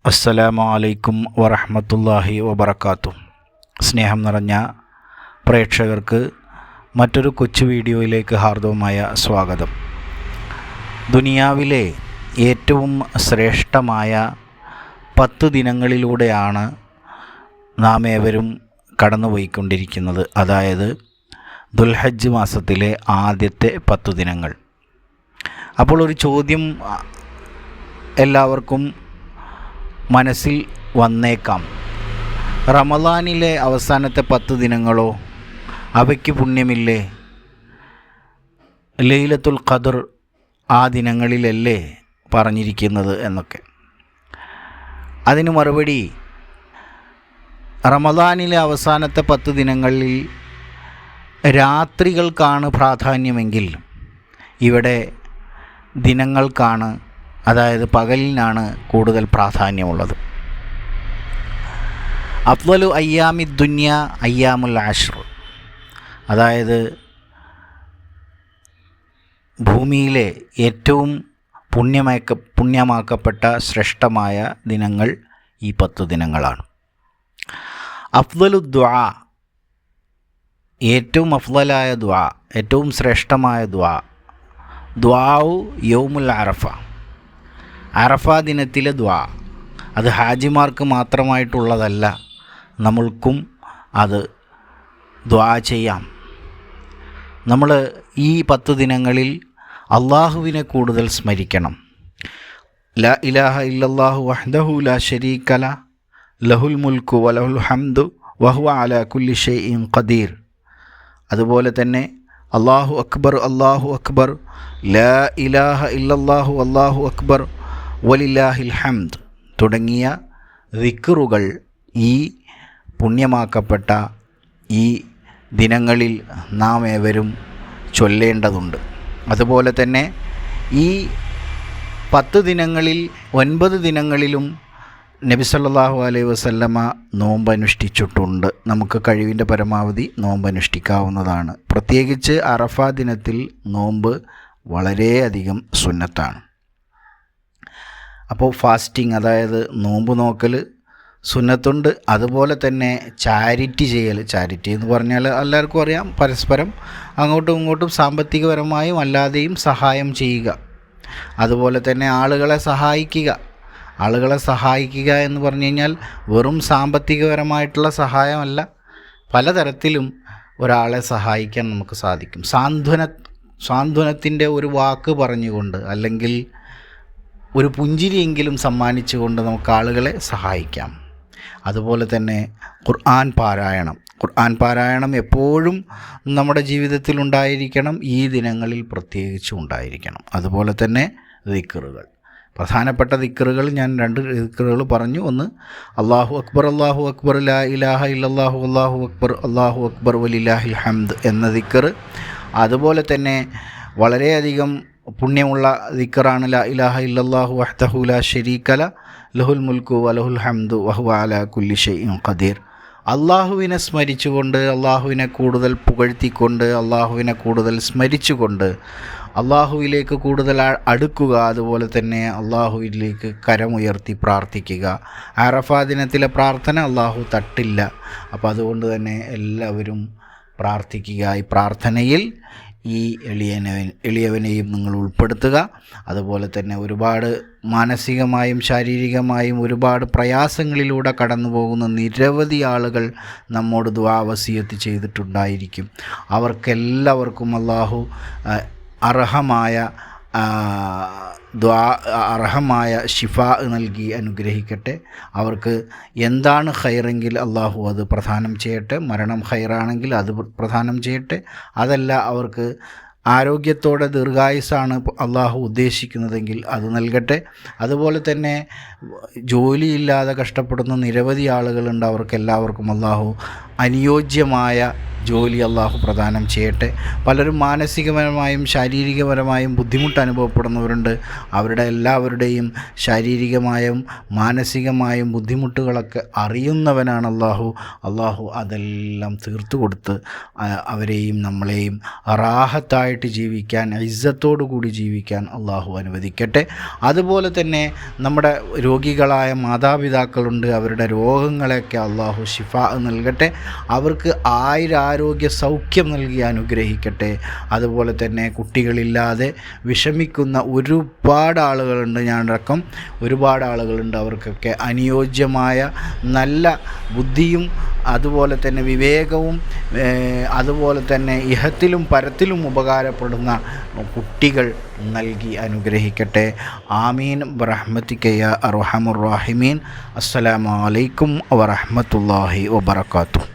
അസ്സലാമു അലൈക്കും വറഹ്മത്തുള്ളാഹി വബറകാതുഹു. സ്നേഹം നിറഞ്ഞ പ്രേക്ഷകർക്ക് മറ്റൊരു കൊച്ചു വീഡിയോയിലേക്ക് ഹാർദവമായ സ്വാഗതം. ദുനിയാവിലെ ഏറ്റവും ശ്രേഷ്ഠമായ 10 ദിനങ്ങളിലൂടെയാണ് നാം ഏവരും കടന്നുപോയിക്കൊണ്ടിരിക്കുന്നത്. അതായത് ദുൽഹജ്ജ് മാസത്തിലെ ആദ്യത്തെ 10 ദിനങ്ങൾ. അപ്പോൾ ഒരു ചോദ്യം എല്ലാവർക്കും മനസ്സിൽ വന്നേക്കാം. റമദാനിലെ അവസാനത്തെ 10 ദിനങ്ങളോ, അവയ്ക്ക് പുണ്യമില്ലേ? ലൈലത്തുൽ ഖദർ ആ ദിനങ്ങളിലല്ലേ പറഞ്ഞിരിക്കുന്നത് എന്നൊക്കെ. അതിന് മറുപടി, റമദാനിലെ അവസാനത്തെ 10 ദിനങ്ങളിൽ രാത്രികൾക്കാണ് പ്രാധാന്യമെങ്കിൽ ഇവിടെ ദിനങ്ങൾക്കാണ്, അതായത് പകലിനാണ് കൂടുതൽ പ്രാധാന്യമുള്ളത്. അഫ്ളലു അയ്യാമി ദുനിയ അയ്യാമുൽ അശ്ർ, അതായത് ഭൂമിയിലെ ഏറ്റവും പുണ്യമാക്കപ്പെട്ട ശ്രേഷ്ഠമായ ദിനങ്ങൾ ഈ 10 ദിനങ്ങളാണ്. അഫ്ളലു ദുആ, ഏറ്റവും അഫ്ളലായ ദുആ, ഏറ്റവും ശ്രേഷ്ഠമായ ദുആഉ യൗമുൽ അറഫ, അറഫ ദിനത്തിലെ ദുആ. അത് ഹാജിമാർക്ക് മാത്രമായിട്ടുള്ളതല്ല, നമ്മൾക്കും അത് ദുആ ചെയ്യാം. നമ്മൾ ഈ 10 ദിനങ്ങളിൽ അള്ളാഹുവിനെ കൂടുതൽ സ്മരിക്കണം. ലാ ഇലാഹ ഇല്ലല്ലാഹു വഹ്ദഹു ലാ ശരീക ലഹു ലഹുൽ മുൽക്കു വലഹുൽ ഹംദു വഹുവ അലാ കുല്ലി ഷൈഇൻ ഖദീർ. അതുപോലെ തന്നെ അല്ലാഹു അക്ബർ ലാ ഇലാഹ ഇല്ലല്ലാഹു അല്ലാഹു അക്ബർ വലില്ലാഹിൽ ഹംദ് തുടങ്ങിയ ദിക്റുകൾ ഈ പുണ്യമാക്കപ്പെട്ട ഈ ദിനങ്ങളിൽ നാം ഏവരും ചൊല്ലേണ്ടതുണ്ട്. അതുപോലെ തന്നെ ഈ 10 ദിനങ്ങളിൽ 9 ദിനങ്ങളിലും നബി സല്ലല്ലാഹു അലൈഹി വസല്ലമ നോമ്പ് അനുഷ്ഠിച്ചിട്ടുണ്ട്. നമുക്ക് കഴിവിൻ്റെ പരമാവധി നോമ്പ് അനുഷ്ഠിക്കാവുന്നതാണ്. പ്രത്യേകിച്ച് അറഫ ദിനത്തിൽ നോമ്പ് വളരെയധികം സുന്നത്താണ്. അപ്പോൾ ഫാസ്റ്റിംഗ്, അതായത് നോമ്പ് നോക്കൽ സുന്നത്തുണ്ട്. അതുപോലെ തന്നെ ചാരിറ്റി ചെയ്യൽ, ചാരിറ്റി എന്ന് പറഞ്ഞാൽ എല്ലാവർക്കും അറിയാം, പരസ്പരം അങ്ങോട്ടും ഇങ്ങോട്ടും സാമ്പത്തികപരമായും അല്ലാതെയും സഹായം ചെയ്യുക. അതുപോലെ തന്നെ ആളുകളെ സഹായിക്കുക എന്ന് പറഞ്ഞു കഴിഞ്ഞാൽ വെറും സാമ്പത്തികപരമായിട്ടുള്ള സഹായമല്ല, പലതരത്തിലും ഒരാളെ സഹായിക്കാൻ നമുക്ക് സാധിക്കും. സാന്ത്വനത്തിൻ്റെ ഒരു വാക്ക് പറഞ്ഞുകൊണ്ട്, അല്ലെങ്കിൽ ഒരു പുഞ്ചിരിയെങ്കിലും സമ്മാനിച്ചുകൊണ്ട് നമുക്ക് ആളുകളെ സഹായിക്കാം. അതുപോലെ തന്നെ ഖുർആൻ പാരായണം എപ്പോഴും നമ്മുടെ ജീവിതത്തിൽ ഉണ്ടായിരിക്കണം, ഈ ദിനങ്ങളിൽ പ്രത്യേകിച്ചും ഉണ്ടായിരിക്കണം. അതുപോലെ തന്നെ ദിക്റുകൾ, പ്രധാനപ്പെട്ട ദിക്റുകൾ ഞാൻ 2 ദിക്റുകൾ പറഞ്ഞു. ഒന്ന് അല്ലാഹു അക്ബർ ലാ ഇലാഹ ഇല്ലല്ലാഹു അല്ലാഹു അക്ബർ വലില്ലാഹിൽ ഹംദ് എന്ന ദിക്ർ. അതുപോലെ തന്നെ വളരെയധികം പുണ്യമുള്ള ദിക്റാണ് ലാ ഇലാഹ ഇല്ലല്ലാഹു വഹ്ദഹു ലാ ശരീക ലഹുൽ മുൽക്കു വലഹുൽ ഹംദു വഹുവ അലാ കുല്ലി ഷൈഇൻ ഖദീർ. അള്ളാഹുവിനെ സ്മരിച്ചുകൊണ്ട്, അള്ളാഹുവിനെ കൂടുതൽ പുകഴ്ത്തിക്കൊണ്ട്, അള്ളാഹുവിനെ കൂടുതൽ സ്മരിച്ചുകൊണ്ട് അള്ളാഹുവിലേക്ക് കൂടുതൽ അടുക്കുക. അതുപോലെ തന്നെ അള്ളാഹുവിലേക്ക് കരമുയർത്തി പ്രാർത്ഥിക്കുക. അറഫ ദിനത്തിലെ പ്രാർത്ഥന അള്ളാഹു തട്ടില്ല. അപ്പോൾ അതുകൊണ്ട് തന്നെ എല്ലാവരും പ്രാർത്ഥിക്കുക. ഈ പ്രാർത്ഥനയിൽ ഈ എളിയവനെയും നിങ്ങൾ ഉൾപ്പെടുത്തുക. അതുപോലെ തന്നെ ഒരുപാട് മാനസികമായും ശാരീരികമായും ഒരുപാട് പ്രയാസങ്ങളിലൂടെ കടന്നു പോകുന്ന നിരവധി ആളുകൾ നമ്മോട് ദുആ വസിയത്ത് ചെയ്തിട്ടുണ്ടായിരിക്കും. അവർക്കെല്ലാവർക്കും അല്ലാഹു അർഹമായ ശിഫാ നൽകി അനുഗ്രഹിക്കട്ടെ. അവർക്ക് എന്താണ് ഖൈറെങ്കിൽ അള്ളാഹു അത് പ്രദാനം ചെയ്യട്ടെ. മരണം ഖൈറാണെങ്കിൽ അത് പ്രദാനം ചെയ്യട്ടെ. അതല്ല, അവർക്ക് ആരോഗ്യത്തോടെ ദീർഘായുസ്സാണ് അള്ളാഹു ഉദ്ദേശിക്കുന്നതെങ്കിൽ അത് നൽകട്ടെ. അതുപോലെ തന്നെ ജോലിയില്ലാതെ കഷ്ടപ്പെടുന്ന നിരവധി ആളുകളുണ്ട്. അവർക്കെല്ലാവർക്കും അള്ളാഹു അനുയോജ്യമായ ജോലി അള്ളാഹു പ്രദാനം ചെയ്യട്ടെ. പലരും മാനസികപരമായും ശാരീരികപരമായും ബുദ്ധിമുട്ട് അനുഭവപ്പെടുന്നവരുണ്ട്. അവരുടെ എല്ലാവരുടെയും ശാരീരികമായും മാനസികമായും ബുദ്ധിമുട്ടുകളൊക്കെ അറിയുന്നവനാണ് അള്ളാഹു അതെല്ലാം തീർത്തു കൊടുത്ത് അവരെയും നമ്മളെയും റാഹത്തായിട്ട് ജീവിക്കാൻ, ഇസ്സത്തോടു കൂടി ജീവിക്കാൻ അള്ളാഹു അനുവദിക്കട്ടെ. അതുപോലെ തന്നെ നമ്മുടെ രോഗികളായ മാതാപിതാക്കളുണ്ട്. അവരുടെ രോഗങ്ങളെയൊക്കെ അള്ളാഹു ശിഫാ നൽകട്ടെ. അവർക്ക് ആരോഗ്യ സൗഖ്യം നൽകി അനുഗ്രഹിക്കട്ടെ. അതുപോലെ തന്നെ കുട്ടികളില്ലാതെ വിഷമിക്കുന്ന ഒരുപാട് ആളുകളുണ്ട്, ഞാനടക്കം ഒരുപാട് ആളുകളുണ്ട്. അവർക്കൊക്കെ അനുയോജ്യമായ നല്ല ബുദ്ധിയും അതുപോലെ തന്നെ വിവേകവും അതുപോലെ തന്നെ ഇഹത്തിലും പരത്തിലും ഉപകാരപ്പെടുന്ന കുട്ടികൾ നൽകി അനുഗ്രഹിക്കട്ടെ. ആമീൻ ബിറഹ്മതിക യാ അർഹമർ റഹീമീൻ. അസ്സലാമു അലൈക്കും വറഹ്മത്തുള്ളാഹി വബറകാതുഹു.